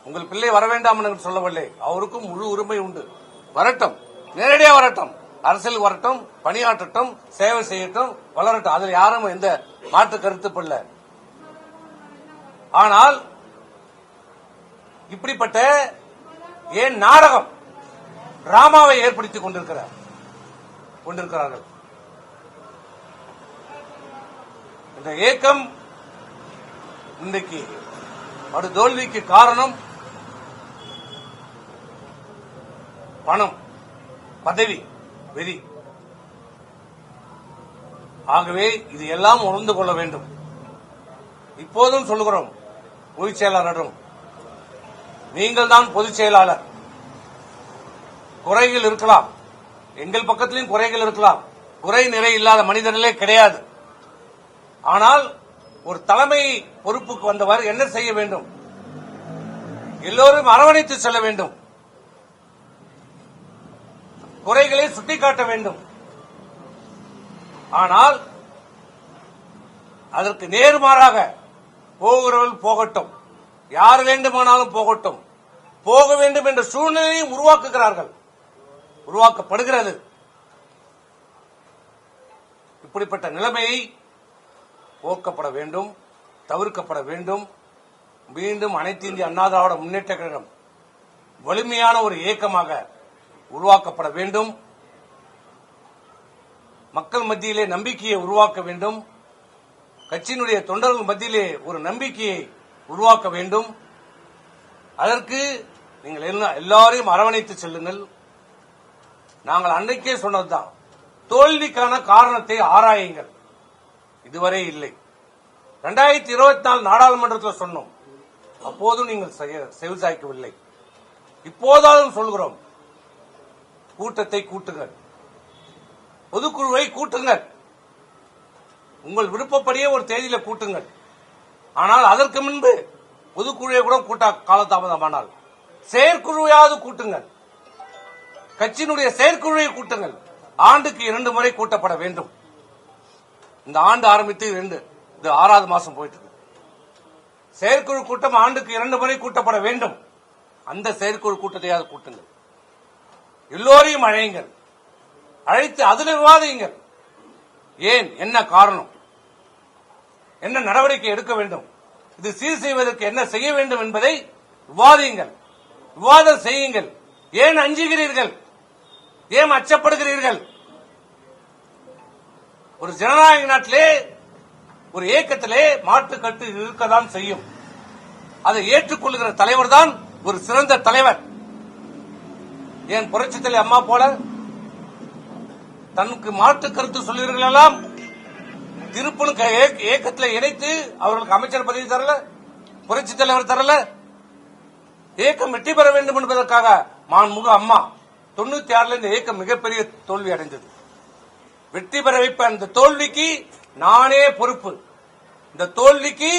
உங்கள் பிள்ளை வர வேண்டாம் என்று சொல்லவில்லை. அவருக்கும் முழு உரிமை உண்டு. வரட்டும், நேரடியா வரட்டும், அரசியல் வரட்டும், பணியாற்றட்டும், சேவை செய்யட்டும், வளரட்டும். அதில் யாரும் எந்த மாற்று கருத்து இல்லை. ஆனால் இப்படிப்பட்ட ஏன் நாடகம் டிராமாவை ஏற்படுத்திக் கொண்டிருக்கிறார்கள். இந்த ஏக்கம் இன்றைக்கு படு தோல்விக்கு காரணம் பணம், பதவி, வெறி. ஆகவே இது எல்லாம் உணர்ந்து கொள்ள வேண்டும். இப்போதும் சொல்லுகிறோம் பொதுச் செயலாளரும், நீங்கள் தான் பொதுச் செயலாளர். குறைகள் இருக்கலாம், எங்கள் பக்கத்திலும் குறைகள் இருக்கலாம். குறை நிறை இல்லாத மனிதர்களே கிடையாது. ஆனால் ஒரு தலைமை பொறுப்புக்கு வந்தவர் என்ன செய்ய வேண்டும்? எல்லோரும் அரவணைத்து செல்ல வேண்டும். குறைகளை சுட்டிக்காட்ட வேண்டும். ஆனால் அதற்கு நேர்மாறாக போகிறவர்கள் போகட்டும், யார் வேண்டுமானாலும் போகட்டும், போக வேண்டும் என்ற சூழ்நிலையை உருவாக்கப்படுகிறது. இப்படிப்பட்ட நிலைமையை போக்கப்பட வேண்டும், தவிர்க்கப்பட வேண்டும். மீண்டும் அனைத்து இந்திய அண்ணா திராவிட முன்னேற்ற கழகம் வலிமையான ஒரு இயக்கமாக உருவாக்கப்பட வேண்டும். மக்கள் மத்தியிலே நம்பிக்கையை உருவாக்க வேண்டும். கட்சியினுடைய தொண்டர்கள் மத்தியிலே ஒரு நம்பிக்கையை உருவாக்க வேண்டும். அதற்கு நீங்கள் எல்லாரையும் அரவணைத்து செல்லுங்கள். நாங்கள் அன்றைக்கே சொன்னதுதான், தோல்விக்கான காரணத்தை ஆராயுங்கள். இதுவரை இல்லை. 2024 நாடாளுமன்றத்தில் சொன்னோம், அப்போதும் நீங்கள் செவிசாய்க்கவில்லை. இப்போதாலும் சொல்கிறோம், கூட்டத்தை கூட்டுங்கள், பொதுக்குழுவை கூட்டுங்கள், உங்கள் விருப்பப்படியே ஒரு தேதியில கூட்டுங்கள். ஆனால் அதற்கு முன்பு பொதுக்குழுவை கூட கூட்ட காலதாமதமானால் செயற்குழுவையாவது கூட்டுங்கள். கட்சியினுடைய செயற்குழுவை கூட்டுங்கள். ஆண்டுக்கு 2 முறை கூட்டப்பட வேண்டும். இந்த ஆண்டு ஆரம்பித்து இது 6வது மாசம் போயிட்டு இருக்கு. செயற்குழு கூட்டம் ஆண்டுக்கு 2 முறை கூட்டப்பட வேண்டும். அந்த செயற்குழு கூட்டத்தையாவது கூட்டுங்கள். எல்லோரையும் அழையுங்கள், அழைத்து அதில் விவாதியுங்கள். ஏன், என்ன காரணம், என்ன நடவடிக்கை எடுக்க வேண்டும், இது சீர் செய்வதற்கு என்ன செய்ய வேண்டும் என்பதை விவாதியுங்கள், விவாதம் செய்யுங்கள். ஏன் அஞ்சுகிறீர்கள், ஏன் அச்சப்படுகிறீர்கள்? ஒரு ஜனநாயக நாட்டிலே, ஒரு இயக்கத்திலே மாற்றுக்கட்டு இருக்கதான் செய்யும். அதை ஏற்றுக்கொள்கிற தலைவர் தான் ஒரு சிறந்த தலைவர். ஏன் புரட்சித் தலைவி அம்மா போல தனக்கு மாற்று கருத்து சொல்லுவீர்கள் எல்லாம் திருப்பணும் இயக்கத்தில் இணைத்து அவர்களுக்கு அமைச்சர் பதவி தரல, புரட்சித் தலைவர் தரல. இயக்கம் வெற்றி பெற வேண்டும் என்பதற்காக மாண்புமிகு அம்மா 96 இந்த இயக்கம் மிகப்பெரிய தோல்வி அடைந்தது. வெற்றி பெற வைப்ப அந்த தோல்விக்கு நானே பொறுப்பு, இந்த தோல்விக்கு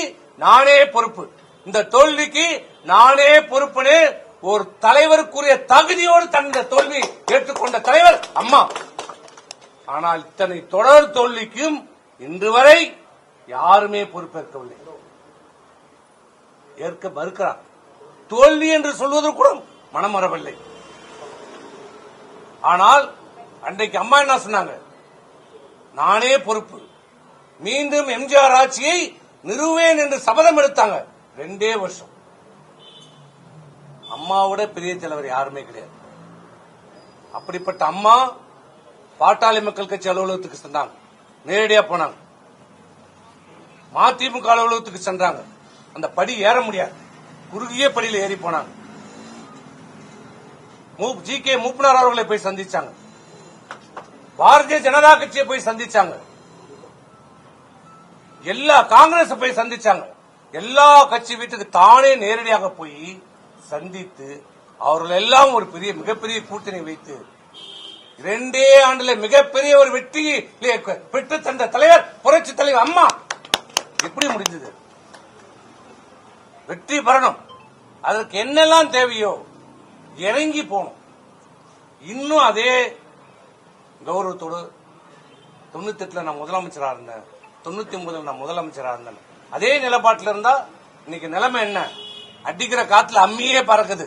நானே பொறுப்பு, இந்த தோல்விக்கு நானே பொறுப்புன்னு ஒரு தலைவருக்குரிய தகுதியோடு தந்த தோல்வி ஏற்றுக்கொண்ட தலைவர் அம்மா. ஆனால் இத்தனை தொடர் தோல்விக்கும் இன்று வரை யாருமே பொறுப்பேற்கவில்லை, ஏற்க மறுக்கிறார். தோல்வி என்று சொல்வதற்கு கூட மனம் வரவில்லை. ஆனால் அன்றைக்கு அம்மா என்ன சொன்னாங்க, நானே பொறுப்பு, மீண்டும் எம்ஜிஆர் ஆட்சியை நிறுவேன் என்று சபதம் எடுத்தாங்க. 2 வருஷம். அம்மாவோட பெரிய தலைவர் யாருமே கிடையாது. அப்படிப்பட்ட அம்மா பாட்டாளி மக்கள் கட்சி அலுவலகத்துக்கு சென்றாங்க, நேரடியா போனாங்க. மதிமுக அலுவலகத்துக்கு சென்றாங்க, அந்த படி ஏற முடியாது, குறுகிய படியில் ஏறி போனாங்க. ஜி.கே. மூப்பனார் அவர்களை போய் சந்திச்சாங்க, பாரதிய ஜனதா கட்சியை போய் சந்திச்சாங்க, எல்லா காங்கிரஸ் போய் சந்திச்சாங்க. எல்லா கட்சி வீட்டுக்கு தானே நேரடியாக போய் சந்தித்து அவர்கள் எல்லாம் ஒரு மிகப்பெரிய கூட்டணி வைத்து 2 ஆண்டுல மிகப்பெரிய ஒரு வெற்றியை பெற்று தந்த தலைவர் புரட்சி தலைவர் அம்மா. எப்படி முடிந்தது? வெற்றி பெறணும், அதற்கு என்னெல்லாம் தேவையோ இறங்கி போகணும். இன்னும் அதே கௌரவத்தோடு 98 நான் முதலமைச்சராக இருந்தேன், 99 நான் முதலமைச்சராக இருந்தேன், அதே நிலப்பாட்டில் இருந்தா இன்னைக்கு நிலைமை என்ன? அடிக்கிற காத்துல அம்மியே பறக்குது.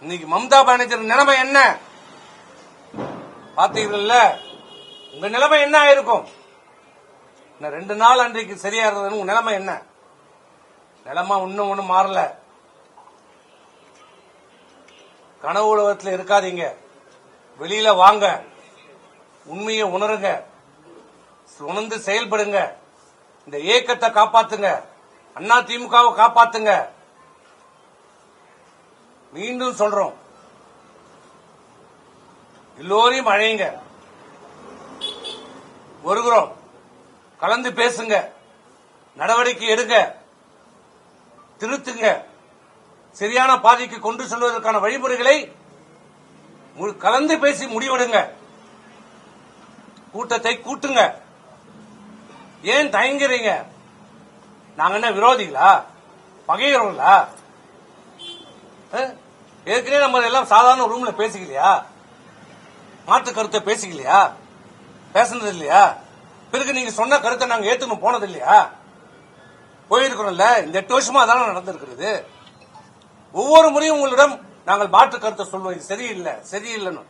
இன்னைக்கு மம்தா பானர்ஜி நிலைமை என்ன பாத்தீங்கல்ல? உங்க நிலைமை என்ன ஆயிருக்கும்? 2 நாள் அன்றைக்கு சரியா இருந்தது. உங்க நிலைமை என்ன? நிலைமை இன்னும் ஒண்ணும் மாறல. கனவு உலகத்தில் இருக்காதீங்க, வெளியில வாங்க, உண்மையை உணருங்க, உணர்ந்து செயல்படுங்க, இந்த இயக்கத்தை காப்பாத்துங்க, அண்ணா திமுகவை காப்பாத்துங்க. மீண்டும் சொல்றோம், எல்லோரையும் அழைங்க, வருகிறோம், கலந்து பேசுங்க, நடவடிக்கை எடுங்க, திருத்துங்க, சரியான பாதைக்கு கொண்டு செல்வதற்கான வழிமுறைகளை கலந்து பேசி முடிவெடுங்க. கூட்டத்தை கூட்டுங்க. ஏன் தயங்குறீங்க? நாங்க என்ன விரோதிகளா, பகைகிறவங்களா? ஏற்கனவே நம்ம எல்லாம் சாதாரண ரூம்ல பேசிக்கலையா? மாற்று கருத்தை பேசிக்கலையா? பேசுனது இல்லையா? பிறகு நீங்க சொன்ன கருத்தை நாங்க ஏத்துக்கணும் போனது இல்லையா? போயிருக்கிறோம்ல. இந்த 8 வருஷமா அதான நடந்திருக்கிறது. ஒவ்வொரு முறையும் உங்களிடம் நாங்கள் மாற்று கருத்தை சொல்லுவோம், இது சரியில்லை சரியில்லைன்னு.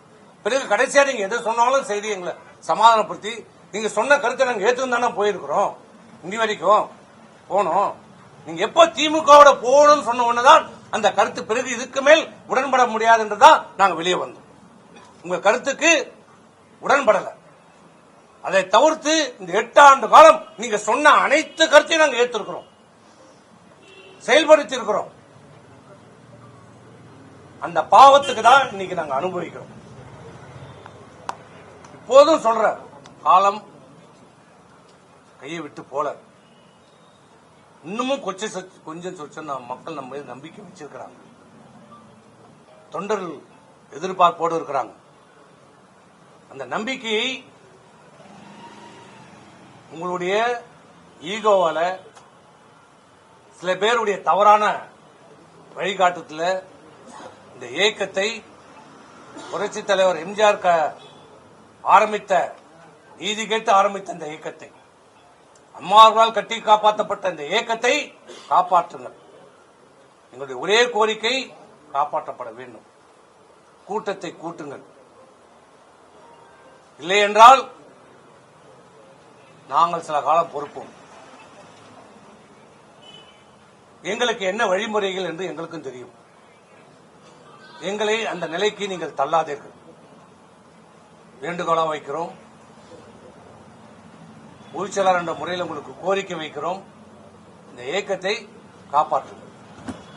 பிறகு கடைசியா நீங்க எது சொன்னாலும் சரி எங்களை சமாதானப்படுத்தி நீங்க சொன்ன கருத்தை நாங்க ஏத்துன்னு தானே போயிருக்கிறோம். இனி வரைக்கும் போனோம். நீங்க எப்ப திமுகவோட போகணும்னு சொன்ன உடனேதான் அந்த கருத்து, பிறகு இதுக்கு மேல் உடன்பட முடியாது என்றுதான் நாங்க வெளியே வந்தோம். உங்க கருத்துக்கு உடன்படல. அதை தவிர்த்து இந்த 8 ஆண்டு காலம் நீங்க சொன்ன அனைத்து கருத்தையும் நாங்க ஏற்றிருக்கிறோம், செயல்படுத்தி இருக்கிறோம். அந்த பாவத்துக்கு தான் இன்னைக்கு நாங்க அனுபவிக்கிறோம். இப்போதும் சொல்ற, காலம் கையை விட்டு போல. இன்னமும் கொஞ்சம் சொச்சம் மக்கள் நம்ம மீது நம்பிக்கை வச்சிருக்கிறாங்க. தொண்டர்கள் எதிர்பார்ப்போடு இருக்கிறாங்க. அந்த நம்பிக்கையை உங்களுடைய ஈகோவால, சில பேருடைய தவறான வழிகாட்டுதல இந்த இயக்கத்தை புரட்சித் தலைவர் எம்ஜிஆர் ஆரம்பித்த, நீதி கேட்டு ஆரம்பித்த இந்த இயக்கத்தை, அம்மாவால் கட்டி காப்பாற்றப்பட்ட இந்த இயக்கத்தை காப்பாற்றுங்கள். எங்களுடைய ஒரே கோரிக்கை காப்பாற்றப்பட வேண்டும். கூட்டத்தை கூட்டுங்கள். இல்லை என்றால் நாங்கள் சில காலம் பொறுப்போம். எங்களுக்கு என்ன வழிமுறைகள் என்று எங்களுக்கும் தெரியும். எங்களை அந்த நிலைக்கு நீங்கள் தள்ளாதீர்கள். வேண்டுகோளா வைக்கிறோம். பொதுச்செயலாளர் என்ற முறையில் உங்களுக்கு கோரிக்கை வைக்கிறோம். இந்த இயக்கத்தை காப்பாற்றுங்கள்.